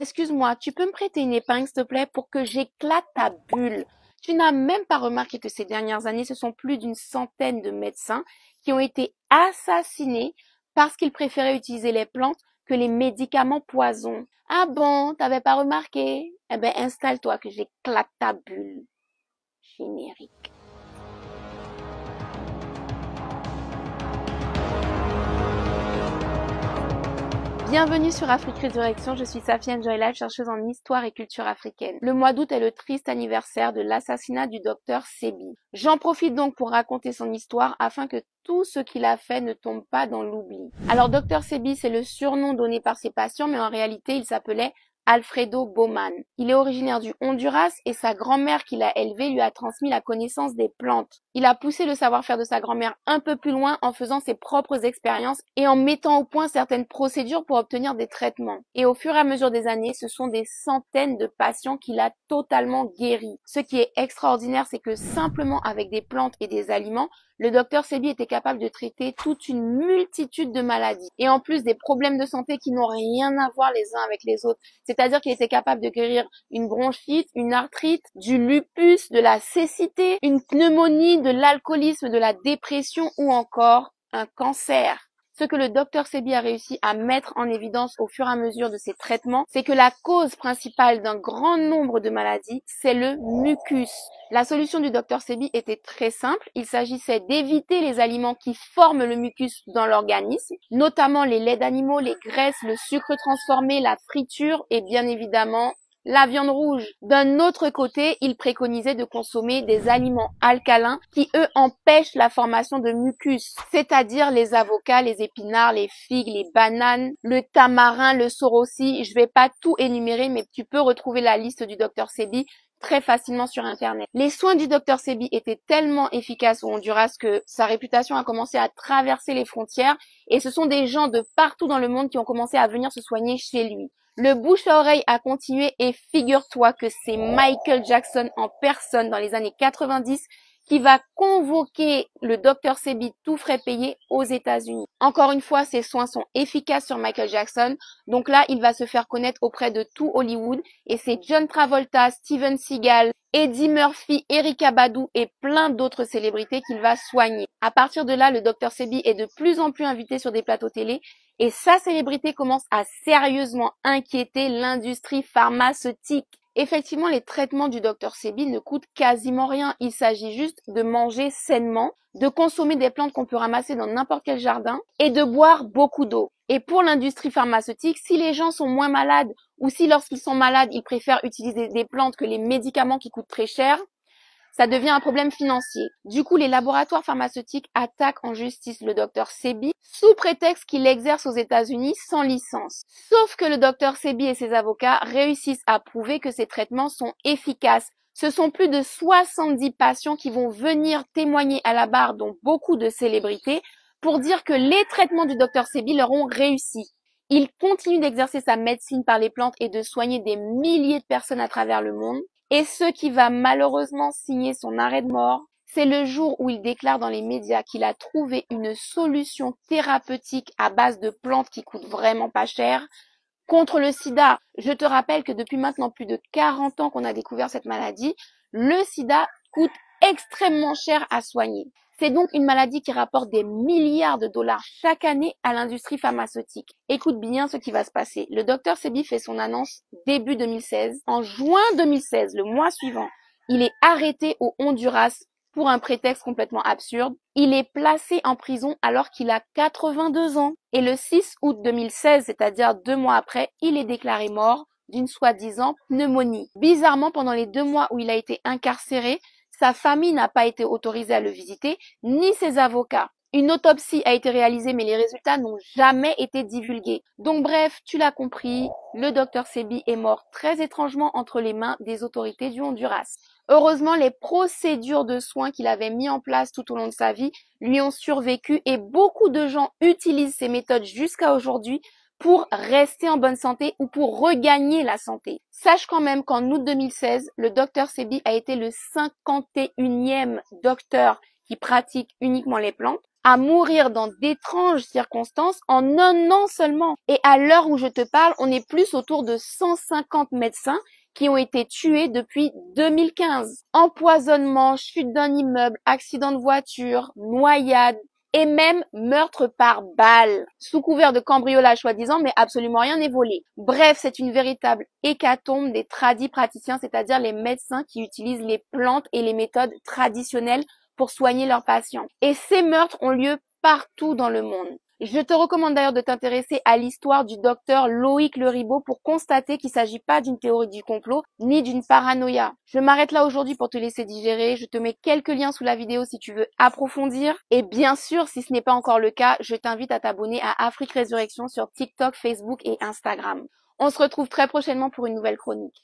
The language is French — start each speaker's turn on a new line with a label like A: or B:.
A: Excuse-moi, tu peux me prêter une épingle, s'il te plaît, pour que j'éclate ta bulle? Tu n'as même pas remarqué que ces dernières années, ce sont plus d'une centaine de médecins qui ont été assassinés parce qu'ils préféraient utiliser les plantes que les médicaments poisons. Ah bon, t'avais pas remarqué? Eh ben, installe-toi que j'éclate ta bulle. Générique. Bienvenue sur Afrique Résurrection, je suis Safiane Joylal, chercheuse en histoire et culture africaine. Le mois d'août est le triste anniversaire de l'assassinat du docteur Sebi. J'en profite donc pour raconter son histoire afin que tout ce qu'il a fait ne tombe pas dans l'oubli. Alors docteur Sebi, c'est le surnom donné par ses patients, mais en réalité il s'appelait Alfredo Bowman. Il est originaire du Honduras et sa grand-mère qui l'a élevé lui a transmis la connaissance des plantes. Il a poussé le savoir-faire de sa grand-mère un peu plus loin en faisant ses propres expériences et en mettant au point certaines procédures pour obtenir des traitements. Et au fur et à mesure des années, ce sont des centaines de patients qu'il a totalement guéris. Ce qui est extraordinaire, c'est que simplement avec des plantes et des aliments, le docteur Sebi était capable de traiter toute une multitude de maladies. Et en plus des problèmes de santé qui n'ont rien à voir les uns avec les autres. C'est-à-dire qu'il était capable de guérir une bronchite, une arthrite, du lupus, de la cécité, une pneumonie, de l'alcoolisme, de la dépression ou encore un cancer. Ce que le docteur Sebi a réussi à mettre en évidence au fur et à mesure de ses traitements, c'est que la cause principale d'un grand nombre de maladies, c'est le mucus. La solution du docteur Sebi était très simple. Il s'agissait d'éviter les aliments qui forment le mucus dans l'organisme, notamment les laits d'animaux, les graisses, le sucre transformé, la friture et bien évidemment la viande rouge. D'un autre côté, il préconisait de consommer des aliments alcalins qui, eux, empêchent la formation de mucus, c'est-à-dire les avocats, les épinards, les figues, les bananes, le tamarin, le sorossi. Je vais pas tout énumérer, mais tu peux retrouver la liste du docteur Sebi très facilement sur Internet. Les soins du docteur Sebi étaient tellement efficaces au Honduras que sa réputation a commencé à traverser les frontières et ce sont des gens de partout dans le monde qui ont commencé à venir se soigner chez lui. Le bouche à oreille a continué et figure-toi que c'est Michael Jackson en personne dans les années 90 qui va convoquer le docteur Sebi tout frais payé aux États-Unis. Encore une fois, ses soins sont efficaces sur Michael Jackson. Donc là, il va se faire connaître auprès de tout Hollywood et c'est John Travolta, Steven Seagal, Eddie Murphy, Erykah Badu et plein d'autres célébrités qu'il va soigner. À partir de là, le docteur Sebi est de plus en plus invité sur des plateaux télé et sa célébrité commence à sérieusement inquiéter l'industrie pharmaceutique. Effectivement, les traitements du docteur Sebi ne coûtent quasiment rien. Il s'agit juste de manger sainement, de consommer des plantes qu'on peut ramasser dans n'importe quel jardin et de boire beaucoup d'eau. Et pour l'industrie pharmaceutique, si les gens sont moins malades ou si lorsqu'ils sont malades, ils préfèrent utiliser des plantes que les médicaments qui coûtent très cher, ça devient un problème financier. Du coup, les laboratoires pharmaceutiques attaquent en justice le docteur Sebi sous prétexte qu'il exerce aux États-Unis sans licence. Sauf que le docteur Sebi et ses avocats réussissent à prouver que ces traitements sont efficaces. Ce sont plus de 70 patients qui vont venir témoigner à la barre, dont beaucoup de célébrités, pour dire que les traitements du docteur Sebi leur ont réussi. Il continue d'exercer sa médecine par les plantes et de soigner des milliers de personnes à travers le monde. Et ce qui va malheureusement signer son arrêt de mort, c'est le jour où il déclare dans les médias qu'il a trouvé une solution thérapeutique à base de plantes qui coûtent vraiment pas cher contre le sida. Je te rappelle que depuis maintenant plus de 40 ans qu'on a découvert cette maladie, le sida coûte extrêmement cher à soigner. C'est donc une maladie qui rapporte des milliards de dollars chaque année à l'industrie pharmaceutique. Écoute bien ce qui va se passer. Le docteur Sebi fait son annonce début 2016. En juin 2016, le mois suivant, il est arrêté au Honduras pour un prétexte complètement absurde. Il est placé en prison alors qu'il a 82 ans. Et le 6 août 2016, c'est-à-dire 2 mois après, il est déclaré mort d'une soi-disant pneumonie. Bizarrement, pendant les 2 mois où il a été incarcéré, sa famille n'a pas été autorisée à le visiter, ni ses avocats. Une autopsie a été réalisée, mais les résultats n'ont jamais été divulgués. Donc bref, tu l'as compris, le docteur Sebi est mort très étrangement entre les mains des autorités du Honduras. Heureusement, les procédures de soins qu'il avait mis en place tout au long de sa vie lui ont survécu et beaucoup de gens utilisent ces méthodes jusqu'à aujourd'hui pour rester en bonne santé ou pour regagner la santé. Sache quand même qu'en août 2016, le docteur Sebi a été le 51e docteur qui pratique uniquement les plantes. à mourir dans d'étranges circonstances en un an seulement. Et à l'heure où je te parle, on est plus autour de 150 médecins qui ont été tués depuis 2015. Empoisonnement, chute d'un immeuble, accident de voiture, noyade, et même meurtre par balle, sous couvert de cambriolage soi-disant, mais absolument rien n'est volé. Bref, c'est une véritable hécatombe des tradis praticiens, c'est-à-dire les médecins qui utilisent les plantes et les méthodes traditionnelles pour soigner leurs patients. Et ces meurtres ont lieu partout dans le monde. Je te recommande d'ailleurs de t'intéresser à l'histoire du docteur Loïc Le Ribot pour constater qu'il ne s'agit pas d'une théorie du complot ni d'une paranoïa. Je m'arrête là aujourd'hui pour te laisser digérer. Je te mets quelques liens sous la vidéo si tu veux approfondir. Et bien sûr, si ce n'est pas encore le cas, je t'invite à t'abonner à Afrique Résurrection sur TikTok, Facebook et Instagram. On se retrouve très prochainement pour une nouvelle chronique.